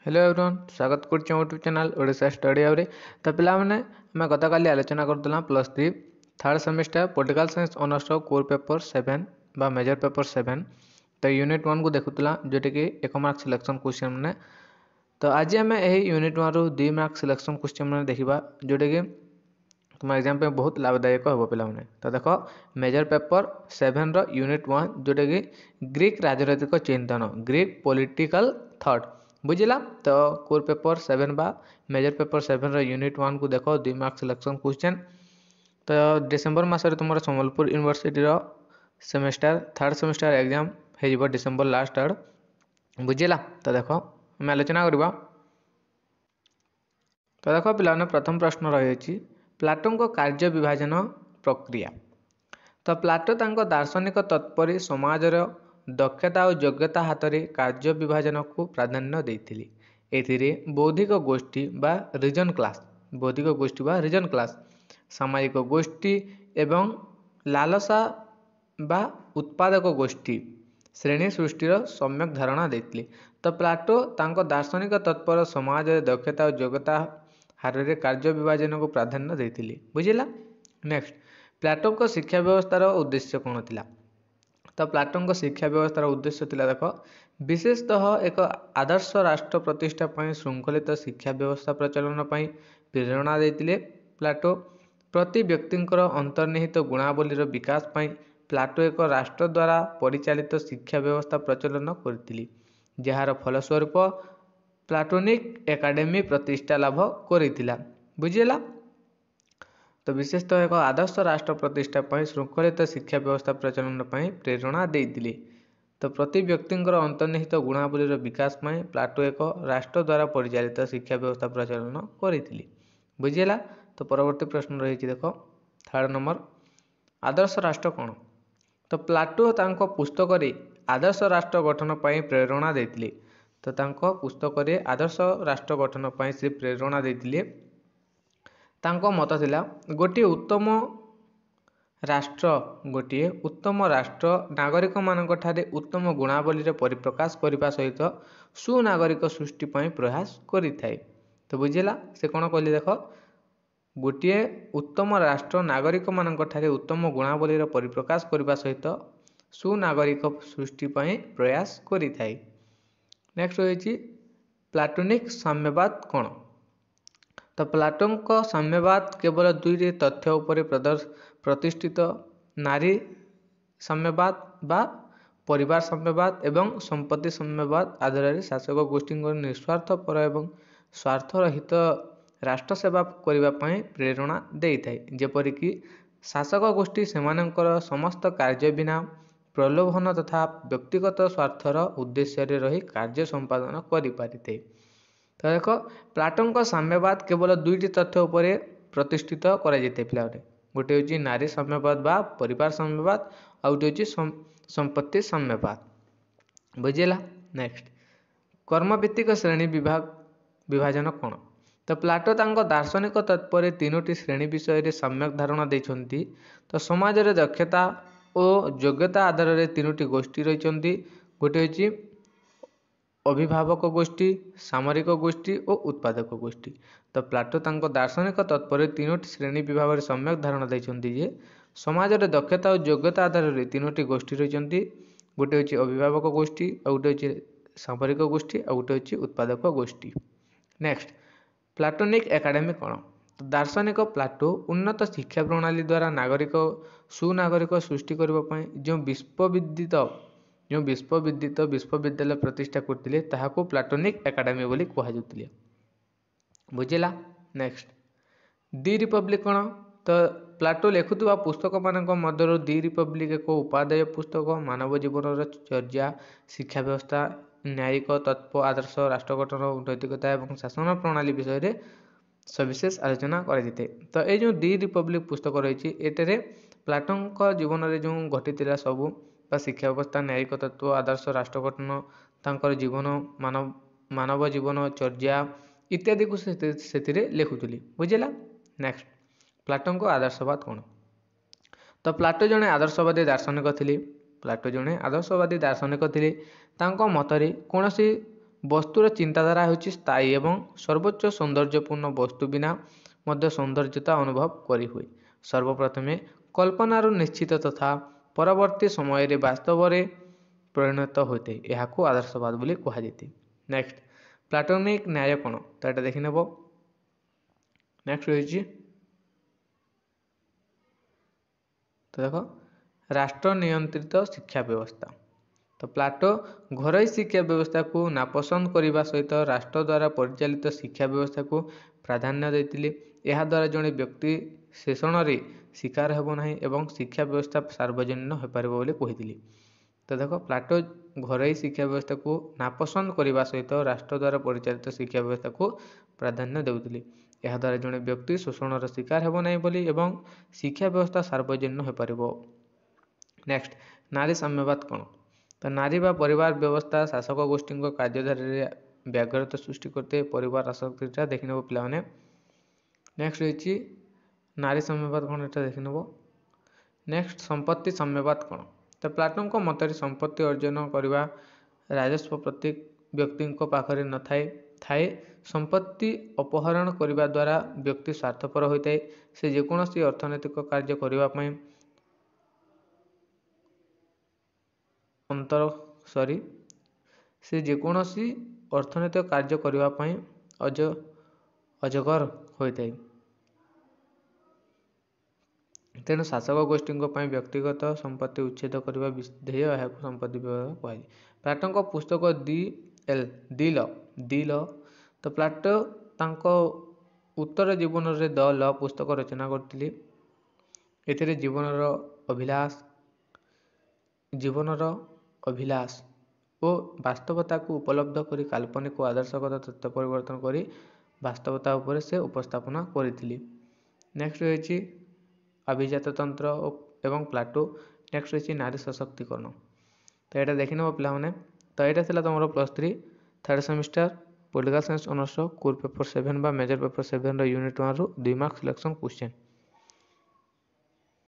Hello everyone स्वागत करछे YouTube channel Odisha study आउरे। तो पिला माने मैं गतकाली आलोचना Kartala +3 third semester political science honours core paper 7 बा मेजर पेपर 7 तो यूनिट 1 को देखुतला जोटे कि 1 मार्क सिलेक्शन क्वेश्चन ने। तो आज आम यही यूनिट 1 रु 2 मार्क सिलेक्शन क्वेश्चन ने देखा जोटे कि तुम एग्जाम पे बहुत लाभदायक हम पे। तो देख मेजर पेपर 7 रो यूनिट 1 जोटे कि ग्रीक राजनैतिक चिंतन ग्रीक पॉलिटिकल थॉट बुझला। तो कोर पेपर 7 बा मेजर पेपर 7 रो यूनिट 1 को देख 2 मार्क सिलेक्शन क्वेश्चन। तो डिसेम्बर मसरे तुम संबलपुर यूनिवर्सिटी रो सेमेस्टर थर्ड सेमेस्टर एग्जाम हो डिसेम्बर लास्ट आड़ बुझला। तो देख आम आलोचना करवा। तो देख पे प्रथम प्रश्न रही प्लाटों को कार्य विभाजन प्रक्रिया। तो प्लाटो तांको दार्शनिक तत्पर समाजर दक्षता और योग्यता हाथ में कार्य विभाजन को प्राधान्य देथिले। एथिरे बौद्धिक गोष्ठी बा रिजन क्लास बौद्धिक गोष्ठी बा रिजन क्लास सामाजिक गोष्ठी एवं लालसा बा उत्पादक गोष्ठी श्रेणी सृष्टिर सम्यक धारणा देथिले। तो प्लाटो तांको दार्शनिक तत्पर समाज दक्षता और योग्यता हार में कार्य विभाजन को प्राधान्य देथिले बुझिला। नेक्स्ट प्लाटो को शिक्षा व्यवस्थार उद्देश्य कौन थिला। तो प्लाटो को शिक्षा व्यवस्थार उद्देश्य थिला देख विशेषतः एक आदर्श राष्ट्र प्रतिष्ठा पर श्रृंखलित शिक्षा व्यवस्था प्रचलन पर प्रेरणा देथिले। प्लाटो प्रति व्यक्तिंकर अंतर्निहित गुणावलीर विकास पर प्लाटो एक राष्ट्र द्वारा परिचालित शिक्षा व्यवस्था प्रचलन करथिले जार फलस्वरूप प्लाटोनिक एकाडेमी प्रतिष्ठा लाभ करिथिला बुझिला। तो विशेषतः एक आदर्श राष्ट्र प्रतिष्ठा पर श्रृंखलित शिक्षा व्यवस्था प्रचलन पर प्रेरणा देथिले। तो प्रति व्यक्तिंकर अंतर्निहित गुणावलीर विकास में प्लाटो एक राष्ट्र द्वारा परिचालित शिक्षा व्यवस्था प्रचलन करथिले बुझिला। तो परवर्ती प्रश्न रही देख थर्ड नंबर आदर्श राष्ट्र कौन। तो प्लाटो तांको पुस्तक रे आदर्श राष्ट्र गठन पर प्रेरणा देथिले। तो तांको पुस्तक रे आदर्श राष्ट्र गठन पर से प्रेरणा देथिले। तांको मत थिला गोटे उत्तम राष्ट्र नागरिक मानक ठारे उत्तम गुणावली परिप्रकाश करने सहित सुनागरिक सृष्टि प्रयास करिथाए। तो बुझिला से कौन कहली देख गोटे उत्तम राष्ट्र नागरिक मानक ठारे उत्तम गुणावली परिप्रकाश करने सहित सुनागरिक सृष्टि प्रयास करिथाए। नेक्स्ट रही प्लाटोनिक साम्यवाद कौन। तो प्लाटों का साम्यवाद केवल दुईटी तथ्य उपर प्रतिष्ठित नारी साम्यवाद बा परिवार साम्यवाद एवं संपत्ति साम्यवाद आधार में शासक गोष्ठी निस्वार्थ पर एवं स्वार्थरहित राष्ट्र सेवा करने प्रेरणा देता है। जेपरिक शासक गोष्ठी सेमानंकर समस्त कार्य बिना प्रलोभन तथा व्यक्तिगत स्वार्थर उद्देश्य रही कार्य संपादन करें। तो देख प्लाटों का साम्यवाद केवल दुईटी तथ्य उपर प्रतिष्ठित करा गोटे हूँ नारी साम्यवाद बा परिवार साम्यवाद आ गोटे हूँ संपत्ति साम्यवाद बुझेगा। नेक्स्ट कर्मभित्तिक श्रेणी विभाजन कौन। तो प्लाटो तांको दार्शनिक तत्पर तीनोटी श्रेणी विषय में सम्यक धारणा देछंती। तो समाज रे दक्षता और योग्यता आधार में तीनोटी गोष्ठी रही गोटे हूँ अभिभावक गोष्ठी सामरिक गोष्ठी और उत्पादक गोष्ठी। तो प्लाटो तांको दार्शनिक तत्पर तीनोटी श्रेणी विभाग में सम्यक धारणा देछंती जे समाज रे दक्षता और योग्यता आधार में तीनोटी गोष्ठी रही गोटे हूँ अभिभावक गोष्ठी और गोटे हूँ सामरिक गोष्ठी और गोटे हूँ उत्पादक गोष्ठी। नेक्स्ट प्लाटोनिक एकाडेमी कौन। तो दार्शनिक प्लाटो उन्नत शिक्षा प्रणाली द्वारा नागरिक सुनागरिक सृष्टि करने जो विश्वविदित विश्वविद्यालय प्रतिष्ठा करते ताहाको प्लाटोनिक एकाडेमी बोली कहुले बुझेगा। नेक्स्ट दि रिपब्लिक कौन। तो प्लाटो लिखुवा पुस्तक मानक मध्य दि रिपब्लिक एक उपादेय पुस्तक मानव जीवन चर्या शिक्षा व्यवस्था न्यायिक तत्व आदर्श राष्ट्र गठन नैतिकता और शासन प्रणाली विषय में सविशेष आलोचना कराए। तो ये जो दि रिपब्लिक पुस्तक रही एटे प्लाटों जीवन में जो घटी सबू शिक्षा व्यवस्था न्यायिक तत्व आदर्श राष्ट्र गठन तांकर जीवन मानव जीवन चर्या इत्यादि को से लिखुली बुझेगा। नेक्स्ट प्लाटों को आदर्शवाद कौन। तो प्लाटो जड़े आदर्शवादी दार्शनिक थे। प्लाटो जड़े आदर्शवादी दार्शनिक थे। तांको मतरे कौन ବସ୍ତୁର ଚିନ୍ତାଧାରା ହେଉଛି ସ୍ଥାୟୀ ଏବଂ ସର୍ବୋଚ୍ଚ ସୌନ୍ଦର୍ଯ୍ୟପୂର୍ଣ୍ଣ ବସ୍ତୁ ବିନା ମଧ୍ୟ ସୌନ୍ଦର୍ଯ୍ୟତା ଅନୁଭବ କରିହୁଏ। ସର୍ବପ୍ରଥମେ କଳ୍ପନାରୁ ନିଶ୍ଚିତ ତଥା ପରବର୍ତ୍ତୀ ସମୟରେ ବାସ୍ତବରେ ପରିଣତ ହୋଇଥାଏ। ଏହାକୁ ଆଦର୍ଶବାଦ ବୋଲି କୁହାଯାଇଥାଏ। ନେକ୍ସଟ ପ୍ଲାଟୋନିକ ନ୍ୟାୟ କ'ଣ? ତ ଏଇଟା ଦେଖିନେବ। ନେକ୍ସଟ ରହିଛି ତ ଦେଖ ରାଷ୍ଟ୍ର ନିୟନ୍ତ୍ରିତ ଶିକ୍ଷା ବ୍ୟବସ୍ଥା। ତ ପ୍ଲାଟୋ ଘରୋଇ ଶିକ୍ଷା ବ୍ୟବସ୍ଥାକୁ ନାପସନ୍ଦ କରିବା ସହିତ ରାଷ୍ଟ୍ର ଦ୍ୱାରା ପରିଚାଳିତ ଶିକ୍ଷା ବ୍ୟବସ୍ଥାକୁ ପ୍ରାଧାନ୍ୟ ଦେଇଥିଲେ। ଏହାଦ୍ୱାରା ଜଣେ ବ୍ୟକ୍ତି ଶୋଷଣରେ ଶିକାର ହେବ ନାହିଁ ଏବଂ ଶିକ୍ଷା ବ୍ୟବସ୍ଥା ସାର୍ବଜନୀନ ହୋଇପାରିବ ବୋଲି କହିଥିଲେ। ତ ଦେଖ ପ୍ଲାଟୋ ଘରୋଇ ଶିକ୍ଷା ବ୍ୟବସ୍ଥାକୁ ନାପସନ୍ଦ କରିବା ସହିତ ରାଷ୍ଟ୍ର ଦ୍ୱାରା ପରିଚାଳିତ ଶିକ୍ଷା ବ୍ୟବସ୍ଥାକୁ ପ୍ରାଧାନ୍ୟ ଦେଉଥିଲେ। ଏହାଦ୍ୱାରା ଜଣେ ବ୍ୟକ୍ତି ଶୋଷଣର ଶିକାର ହେବ ନାହିଁ ବୋଲି ଏବଂ ଶିକ୍ଷା ବ୍ୟବସ୍ଥା ସାର୍ବଜନୀନ ହୋଇପାରିବ। ନେକ୍ସଟ ନାରୀ ସାମ୍ୟବାଦ କ'ଣ? ତ ନାରୀ ବା ପରିବାର ବ୍ୟବସ୍ଥା ଶାସକ ଗୋଷ୍ଠୀଙ୍କ କାର୍ଯ୍ୟଧାରାରେ ବ୍ୟାଘାତ ସୃଷ୍ଟି କରିଥାଏ। ପରିବାର ଆସକ୍ତିଟା ଦେଖିନେବ ପିଲାମାନେ। ନେକ୍ସଟ ରହିଛି ନାରୀ ସାମ୍ୟବାଦ କ'ଣ? ଏଟା ଦେଖିନେବ। ନେକ୍ସଟ ସମ୍ପତ୍ତି ସାମ୍ୟବାଦ କ'ଣ? ତ ପ୍ଲାଟୋଙ୍କ ମତରେ ସମ୍ପତ୍ତି ଅର୍ଜନ କରିବା ରାଜସ୍ୱ ପ୍ରତ୍ୟେକ ବ୍ୟକ୍ତିଙ୍କ ପାଖରେ ନଥାଏ ଥାଏ। ସମ୍ପତ୍ତି ଅପହରଣ କରିବା ଦ୍ୱାରା ବ୍ୟକ୍ତି ସ୍ୱାର୍ଥପର ହୋଇଥାଏ। ସେ ଯେକୌଣସି ଅର୍ଥନୈତିକ କାର୍ଯ୍ୟ କରିବା ପାଇଁ ଅଜଗର ହୋଇଥାଏ। ତେଣୁ ଶାସକ ଗୋଷ୍ଠୀଙ୍କ ପାଇଁ ବ୍ୟକ୍ତିଗତ ସମ୍ପତ୍ତି ଉଚ୍ଛେଦ କରିବା ବିଧେୟ ଏହାକୁ ସମ୍ପତ୍ତି ବିଭାଗ କୁହାଯାଏ। ପ୍ଲାଟୋଙ୍କ ପୁସ୍ତକ ଦି ଲ ତ ପ୍ଲାଟୋ ତାଙ୍କ ଉତ୍ତର ଜୀବନରେ ଦ ଲ ପୁସ୍ତକ ରଚନା କରିଥିଲେ। ଏଥିରେ ଜୀବନର ଅଭିଳାଷ ଓ ବାସ୍ତବତାକୁ ଉପଲବ୍ଧ କରି କାଳ୍ପନିକ ଓ ଆଦର୍ଶଗତ ତଥ୍ୟ ପରିବର୍ତ୍ତନ କରି ବାସ୍ତବତା ଉପରେ ସେ ଉପସ୍ଥାପନା କରିଥିଲେ। ନେକ୍ସଟ ରହିଛି ଅଭିଜାତତନ୍ତ୍ର ଏବଂ ପ୍ଲାଟୋ। ନେକ୍ସଟ ରହିଛି ନାରୀ ସଶକ୍ତିକରଣ। ତ ଏଇଟା ଦେଖିନେବ ପିଲାମାନେ। ତ ଏଇଟା ଥିଲା ତୁମର +3 third semester political science honours core paper 7 ବା ମେଜର ପେପର 7ର ୟୁନିଟ୍ 1ରୁ 2 ମାର୍କ ସିଲେକ୍ସନ୍ କ୍ୱେଶ୍ଚନ୍।